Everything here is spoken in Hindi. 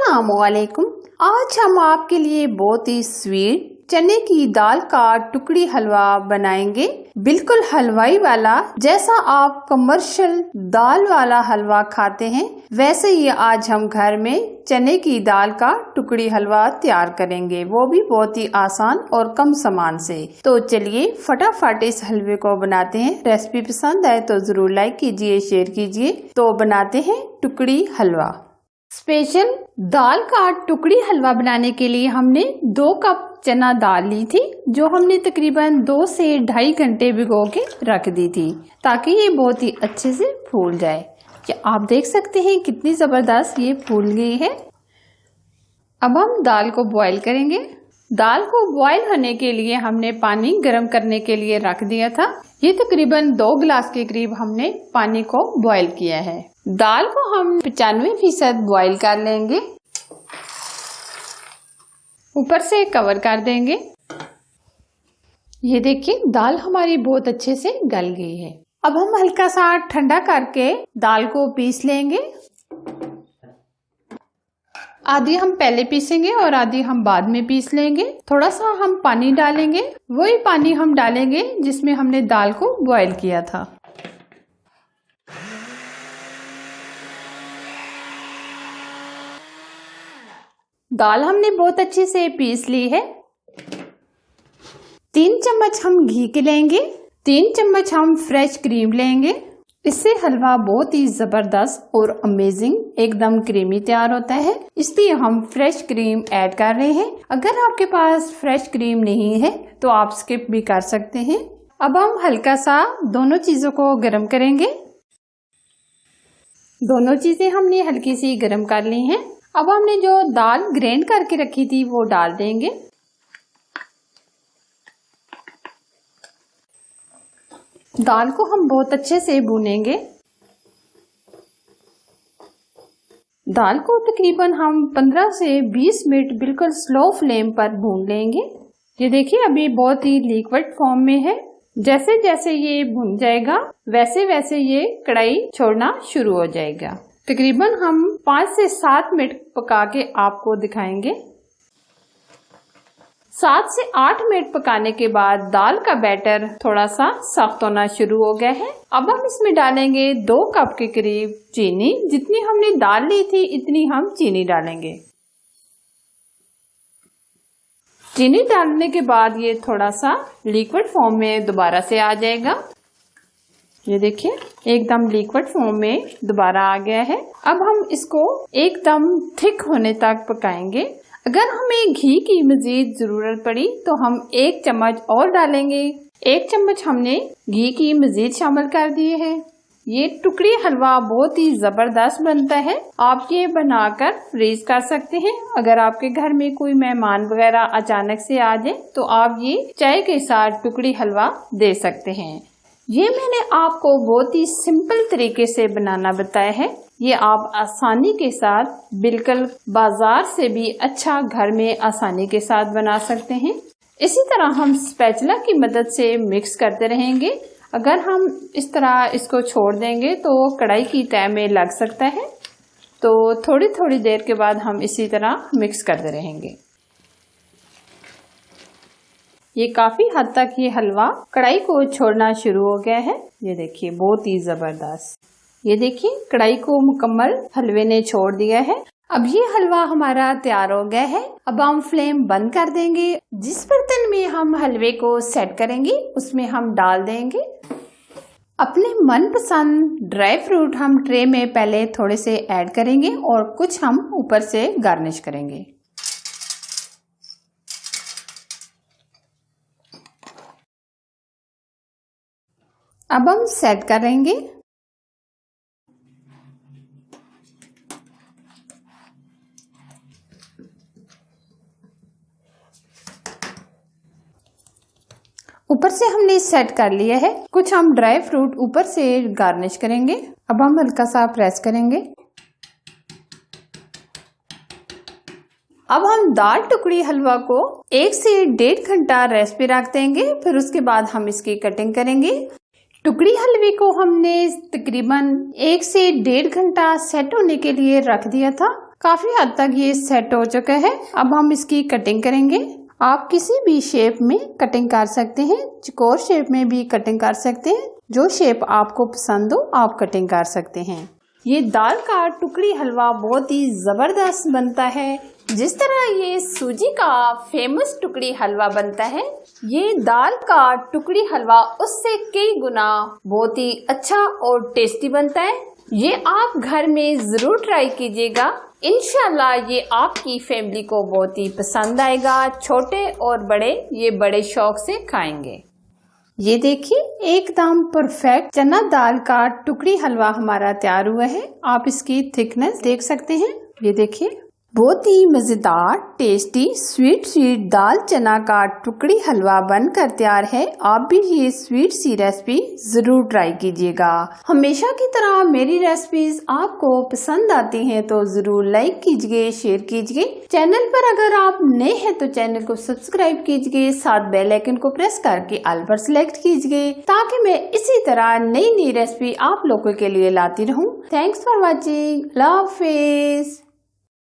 अस्सलामुअलैकुम। आज हम आपके लिए बहुत ही स्वीट चने की दाल का टुकड़ी हलवा बनाएंगे, बिल्कुल हलवाई वाला। जैसा आप कमर्शियल दाल वाला हलवा खाते हैं वैसे ही आज हम घर में चने की दाल का टुकड़ी हलवा तैयार करेंगे, वो भी बहुत ही आसान और कम सामान से। तो चलिए फटाफट इस हलवे को बनाते हैं। रेसिपी पसंद आए तो जरूर लाइक कीजिए, शेयर कीजिए। तो बनाते हैं टुकड़ी हलवा। स्पेशल दाल का टुकड़ी हलवा बनाने के लिए हमने 2 कप चना दाल ली थी, जो हमने तकरीबन 2 से ढाई घंटे भिगो के रख दी थी ताकि ये बहुत ही अच्छे से फूल जाए। क्या आप देख सकते हैं कितनी जबरदस्त ये फूल गई है। अब हम दाल को बॉईल करेंगे। दाल को बॉईल होने के लिए हमने पानी गर्म करने के लिए रख दिया था। ये तकरीबन 2 गिलास के करीब हमने पानी को बॉईल किया है। दाल को हम 95% बॉईल कर लेंगे, ऊपर से कवर कर देंगे। ये देखिए दाल हमारी बहुत अच्छे से गल गई है। अब हम हल्का सा ठंडा करके दाल को पीस लेंगे। आधी हम पहले पीसेंगे और आधी हम बाद में पीस लेंगे। थोड़ा सा हम पानी डालेंगे, वही पानी हम डालेंगे जिसमें हमने दाल को बॉईल किया था। दाल हमने बहुत अच्छे से पीस ली है। 3 चम्मच हम घी के लेंगे, 3 चम्मच हम फ्रेश क्रीम लेंगे। इससे हलवा बहुत ही जबरदस्त और अमेजिंग एकदम क्रीमी तैयार होता है, इसलिए हम फ्रेश क्रीम ऐड कर रहे हैं। अगर आपके पास फ्रेश क्रीम नहीं है तो आप स्किप भी कर सकते हैं। अब हम हल्का सा दोनों चीजों को गर्म करेंगे। दोनों चीजें हमने हल्की सी गर्म कर ली हैं। अब हमने जो दाल ग्राइंड करके रखी थी वो डाल देंगे। दाल को हम बहुत अच्छे से भूनेंगे। दाल को तकरीबन हम 15 से 20 मिनट बिल्कुल स्लो फ्लेम पर भून लेंगे। ये देखिए अभी बहुत ही लिक्विड फॉर्म में है। जैसे जैसे ये भुन जाएगा वैसे वैसे ये कढ़ाई छोड़ना शुरू हो जाएगा। तकरीबन हम 5 से 7 मिनट पका के आपको दिखाएंगे। 7 से 8 मिनट पकाने के बाद दाल का बैटर थोड़ा सा सख्त होना शुरू हो गया है। अब हम इसमें डालेंगे 2 कप के करीब चीनी। जितनी हमने दाल ली थी इतनी हम चीनी डालेंगे। चीनी डालने के बाद ये थोड़ा सा लिक्विड फॉर्म में दोबारा से आ जाएगा। ये देखिए एकदम लिक्विड फॉर्म में दोबारा आ गया है। अब हम इसको एकदम थिक होने तक पकाएंगे। अगर हमें घी की मजीद जरूरत पड़ी तो हम 1 चम्मच और डालेंगे। 1 चम्मच हमने घी की मजीद शामिल कर दिए हैं। ये टुकड़ी हलवा बहुत ही जबरदस्त बनता है। आप ये बनाकर फ्रीज कर सकते हैं। अगर आपके घर में कोई मेहमान वगैरह अचानक से आ जाए तो आप ये चाय के साथ टुकड़ी हलवा दे सकते हैं। ये मैंने आपको बहुत ही सिंपल तरीके से बनाना बताया है। ये आप आसानी के साथ बिल्कुल बाजार से भी अच्छा घर में आसानी के साथ बना सकते हैं। इसी तरह हम स्पैचुला की मदद से मिक्स करते रहेंगे। अगर हम इस तरह इसको छोड़ देंगे तो कढ़ाई की तह में लग सकता है, तो थोड़ी थोड़ी देर के बाद हम इसी तरह मिक्स करते रहेंगे। ये काफी हद तक ये हलवा कढ़ाई को छोड़ना शुरू हो गया है। ये देखिए बहुत ही जबरदस्त। ये देखिए कढ़ाई को मुकम्मल हलवे ने छोड़ दिया है। अब ये हलवा हमारा तैयार हो गया है। अब हम फ्लेम बंद कर देंगे। जिस बर्तन में हम हलवे को सेट करेंगे उसमें हम डाल देंगे। अपने मनपसंद ड्राई फ्रूट हम ट्रे में पहले थोड़े से ऐड करेंगे और कुछ हम ऊपर से गार्निश करेंगे। अब हम सेट करेंगे। ऊपर से हमने सेट कर लिया है। कुछ हम ड्राई फ्रूट ऊपर से गार्निश करेंगे। अब हम हल्का सा प्रेस करेंगे। अब हम दाल टुकड़ी हलवा को 1 से 1.5 घंटा रेस्ट पे रख देंगे। फिर उसके बाद हम इसकी कटिंग करेंगे। टुकड़ी हलवे को हमने तकरीबन 1 से 1.5 घंटा सेट होने के लिए रख दिया था। काफी हद तक ये सेट हो चुका है। अब हम इसकी कटिंग करेंगे। आप किसी भी शेप में कटिंग कर सकते हैं, चौकोर शेप में भी कटिंग कर सकते हैं, जो शेप आपको पसंद हो आप कटिंग कर सकते हैं। ये दाल का टुकड़ी हलवा बहुत ही जबरदस्त बनता है। जिस तरह ये सूजी का फेमस टुकड़ी हलवा बनता है, ये दाल का टुकड़ी हलवा उससे कई गुना बहुत ही अच्छा और टेस्टी बनता है। ये आप घर में जरूर ट्राई कीजिएगा। इंशाल्लाह ये आपकी फैमिली को बहुत ही पसंद आएगा। छोटे और बड़े ये बड़े शौक से खाएंगे। ये देखिए एकदम परफेक्ट चना दाल का टुकड़ी हलवा हमारा तैयार हुआ है। आप इसकी थिकनेस देख सकते हैं। ये देखिए बहुत ही मजेदार टेस्टी स्वीट दाल चना का टुकड़ी हलवा बनकर तैयार है। आप भी ये स्वीट सी रेसिपी जरूर ट्राई कीजिएगा। हमेशा की तरह मेरी रेसिपीज आपको पसंद आती हैं तो जरूर लाइक कीजिए, शेयर कीजिए। चैनल पर अगर आप नए हैं तो चैनल को सब्सक्राइब कीजिए, साथ बेल आइकन को प्रेस करके ऑल पर सिलेक्ट कीजिए, ताकि मैं इसी तरह नई नई रेसिपी आप लोगों के लिए लाती रहूं। Thanks for watching. Allah Hafiz.